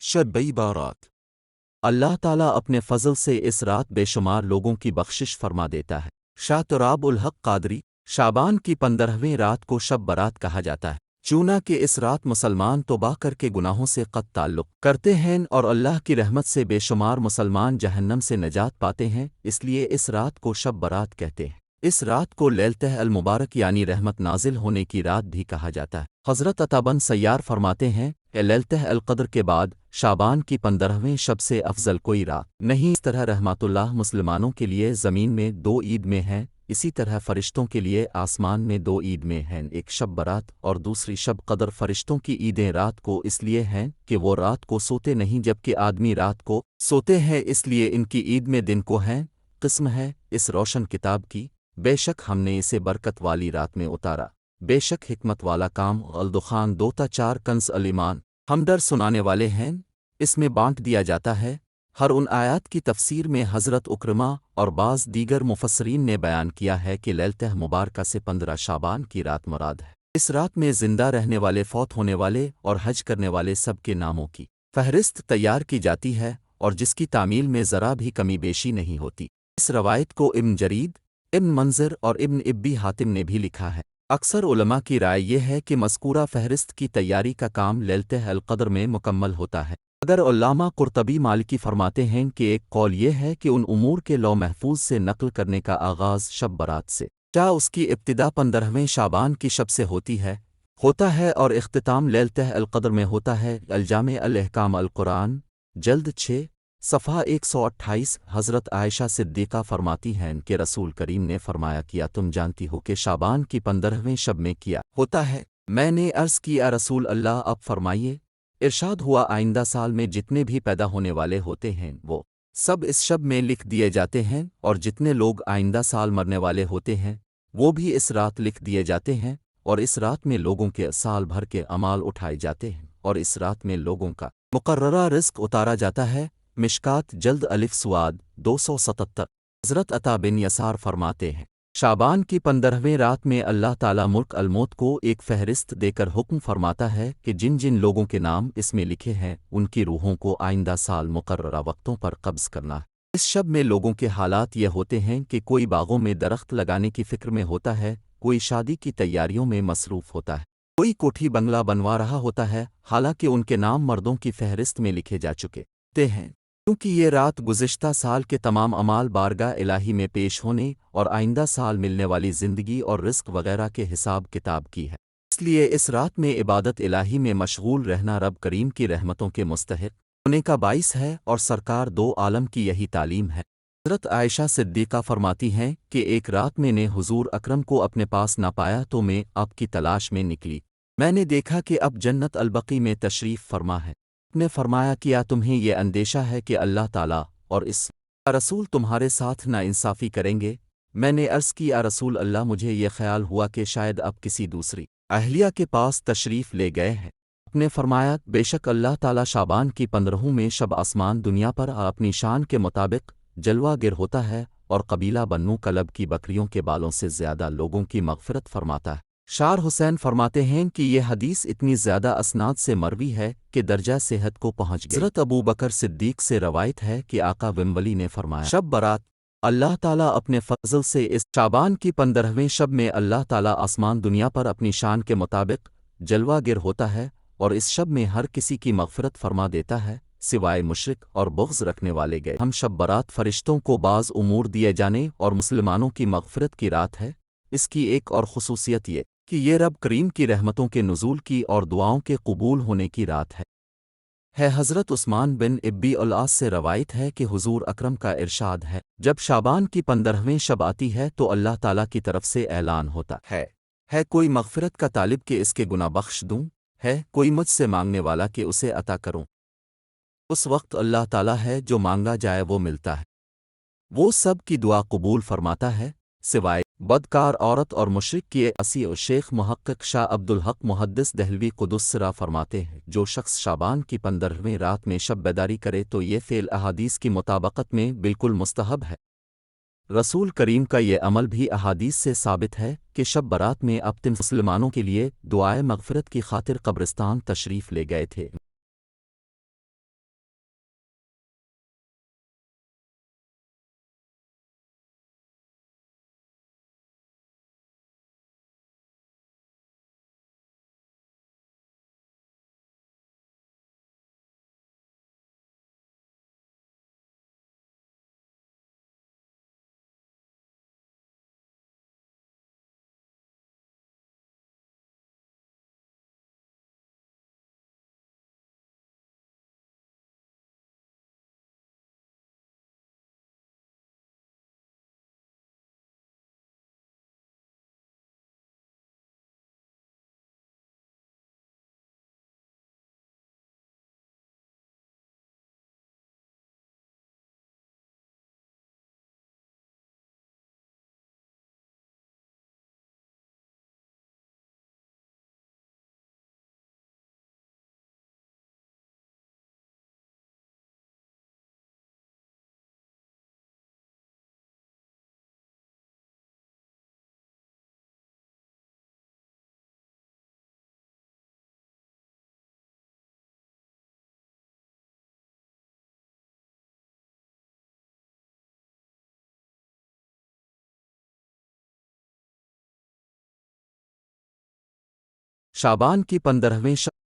شبی بارات اللہ تعالیٰ اپنے فضل سے اس رات بے شمار لوگوں کی بخشش فرما دیتا ہے۔ شاہ تراب الحق قادری شعبان کی 15ویں رات کو شب برات کہا جاتا ہے، چونہ کہ اس رات مسلمان توبہ کر کے گناہوں سے قط تعلق کرتے ہیں اور اللہ کی رحمت سے بے شمار مسلمان جہنم سے نجات پاتے ہیں، اس لیے اس رات کو شب برات کہتے ہیں۔ اس رات کو لیلتہ المبارک یعنی رحمت نازل ہونے کی رات بھی کہا جاتا ہے۔ حضرت عطا بن سیار فرماتے ہیں کہ لیلتہ القدر کے بعد شعبان کی 15ویں شب سے افضل کوئی رات نہیں۔ اس طرح رحمت اللہ مسلمانوں کے لیے زمین میں 2 عید میں ہیں، اسی طرح فرشتوں کے لیے آسمان میں 2 عید میں ہیں، ایک شب برات اور دوسری شب قدر۔ فرشتوں کی عیدیں رات کو اس لیے ہیں کہ وہ رات کو سوتے نہیں جبکہ آدمی رات کو سوتے ہیں، اس لیے ان کی عید میں دن کو ہیں۔ قسم ہے اس روشن کتاب کی، بے شک ہم نے اسے برکت والی رات میں اتارا، بے شک حکمت والا کام الدخان 2 تا 4 کنز الایمان ہمدر سنانے والے ہیں، اس میں بانٹ دیا جاتا ہے۔ ہر ان آیات کی تفسیر میں حضرت اکرمہ اور بعض دیگر مفسرین نے بیان کیا ہے کہ لیلتہ مبارکہ سے 15 شعبان کی رات مراد ہے۔ اس رات میں زندہ رہنے والے، فوت ہونے والے اور حج کرنے والے سب کے ناموں کی فہرست تیار کی جاتی ہے اور جس کی تعمیل میں ذرا بھی کمی بیشی نہیں ہوتی۔ اس روایت کو ابن جرید، ابن منظر اور ابن ابی حاتم نے بھی لکھا ہے۔ اکثر علماء کی رائے یہ ہے کہ مذکورہ فہرست کی تیاری کا کام لیلتہ القدر میں مکمل ہوتا ہے، اگر علامہ قرطبی مالکی فرماتے ہیں کہ ایک قول یہ ہے کہ ان امور کے لوح محفوظ سے نقل کرنے کا آغاز شب برات سے، کیا اس کی ابتدا 15ویں شعبان کی شب سے ہوتا ہے اور اختتام لیلتہ القدر میں ہوتا ہے۔ الجامع الاحکام القرآن جلد 6 صفحہ 128۔ حضرت عائشہ صدیقہ فرماتی ہیں کہ رسول کریم نے فرمایا کیا تم جانتی ہو کہ شعبان کی 15ویں شب میں کیا ہوتا ہے؟ میں نے عرض کی یا رسول اللہ اب فرمائیے۔ ارشاد ہوا آئندہ سال میں جتنے بھی پیدا ہونے والے ہوتے ہیں وہ سب اس شب میں لکھ دیے جاتے ہیں، اور جتنے لوگ آئندہ سال مرنے والے ہوتے ہیں وہ بھی اس رات لکھ دیے جاتے ہیں، اور اس رات میں لوگوں کے سال بھر کے اعمال اٹھائے جاتے ہیں، اور اس رات میں لوگوں کا مقررہ رزق اتارا جاتا ہے۔ مشکات جلد الف سواد 277۔ حضرت عطا بن یسار فرماتے ہیں شعبان کی 15ویں رات میں اللہ تعالیٰ ملک الموت کو ایک فہرست دے کر حکم فرماتا ہے کہ جن جن لوگوں کے نام اس میں لکھے ہیں ان کی روحوں کو آئندہ سال مقررہ وقتوں پر قبض کرنا ہے۔ اس شب میں لوگوں کے حالات یہ ہوتے ہیں کہ کوئی باغوں میں درخت لگانے کی فکر میں ہوتا ہے، کوئی شادی کی تیاریوں میں مصروف ہوتا ہے، کوئی کوٹھی بنگلہ بنوا رہا ہوتا ہے، حالانکہ ان کے نام مردوں کی فہرست میں لکھے جا چکے ہیں، کیونکہ یہ رات گزشتہ سال کے تمام اعمال بارگاہ الہی میں پیش ہونے اور آئندہ سال ملنے والی زندگی اور رزق وغیرہ کے حساب کتاب کی ہے، اس لیے اس رات میں عبادت الہی میں مشغول رہنا رب کریم کی رحمتوں کے مستحق ہونے کا باعث ہے، اور سرکار 2 عالم کی یہی تعلیم ہے۔ حضرت عائشہ صدیقہ فرماتی ہیں کہ ایک رات میں نے حضور اکرم کو اپنے پاس نہ پایا تو میں آپ کی تلاش میں نکلی، میں نے دیکھا کہ اب جنت البقیع میں تشریف فرما ہے، نے فرمایا کیا تمہیں یہ اندیشہ ہے کہ اللہ تعالیٰ اور اس کا رسول تمہارے ساتھ نا انصافی کریں گے؟ میں نے عرض کی یا رسول اللہ مجھے یہ خیال ہوا کہ شاید اب کسی دوسری اہلیہ کے پاس تشریف لے گئے ہیں۔ آپ نے فرمایا بے شک اللہ تعالیٰ شعبان کی 15ویں شب آسمان دنیا پر اپنی شان کے مطابق جلوہ گر ہوتا ہے اور قبیلہ بنو کلب کی بکریوں کے بالوں سے زیادہ لوگوں کی مغفرت فرماتا ہے۔ شار حسین فرماتے ہیں کہ یہ حدیث اتنی زیادہ اسناد سے مروی ہے کہ درجہ صحت کو پہنچ گئی۔ حضرت ابو بکر صدیق سے روایت ہے کہ آقا ومبلی نے فرمایا شب برات اللہ تعالیٰ اپنے فضل سے اس شعبان کی 15ویں شب میں اللہ تعالیٰ آسمان دنیا پر اپنی شان کے مطابق جلوہ گر ہوتا ہے اور اس شب میں ہر کسی کی مغفرت فرما دیتا ہے سوائے مشرک اور بغض رکھنے والے گئے۔ ہم شب برات فرشتوں کو بعض امور دیے جانے اور مسلمانوں کی مغفرت کی رات ہے۔ اس کی ایک اور خصوصیت یہ کہ یہ رب کریم کی رحمتوں کے نزول کی اور دعاؤں کے قبول ہونے کی رات ہے۔ حضرت عثمان بن ابی العاص سے روایت ہے کہ حضور اکرم کا ارشاد ہے جب شعبان کی 15ویں شب آتی ہے تو اللہ تعالیٰ کی طرف سے اعلان ہوتا ہے کوئی مغفرت کا طالب کہ اس کے گناہ بخش دوں، ہے کوئی مجھ سے مانگنے والا کہ اسے عطا کروں۔ اس وقت اللہ تعالیٰ ہے جو مانگا جائے وہ ملتا ہے، وہ سب کی دعا قبول فرماتا ہے سوائے بدکار عورت اور مشرک کی۔ اسی اور شیخ محقق شاہ عبدالحق محدث دہلوی قدس سرا فرماتے ہیں جو شخص شعبان کی 15ویں رات میں شب بیداری کرے تو یہ فعل احادیث کی مطابقت میں بالکل مستحب ہے۔ رسول کریم کا یہ عمل بھی احادیث سے ثابت ہے کہ شب برات میں اب مسلمانوں کے لیے دعائے مغفرت کی خاطر قبرستان تشریف لے گئے تھے۔ شعبان کی 15ویں شب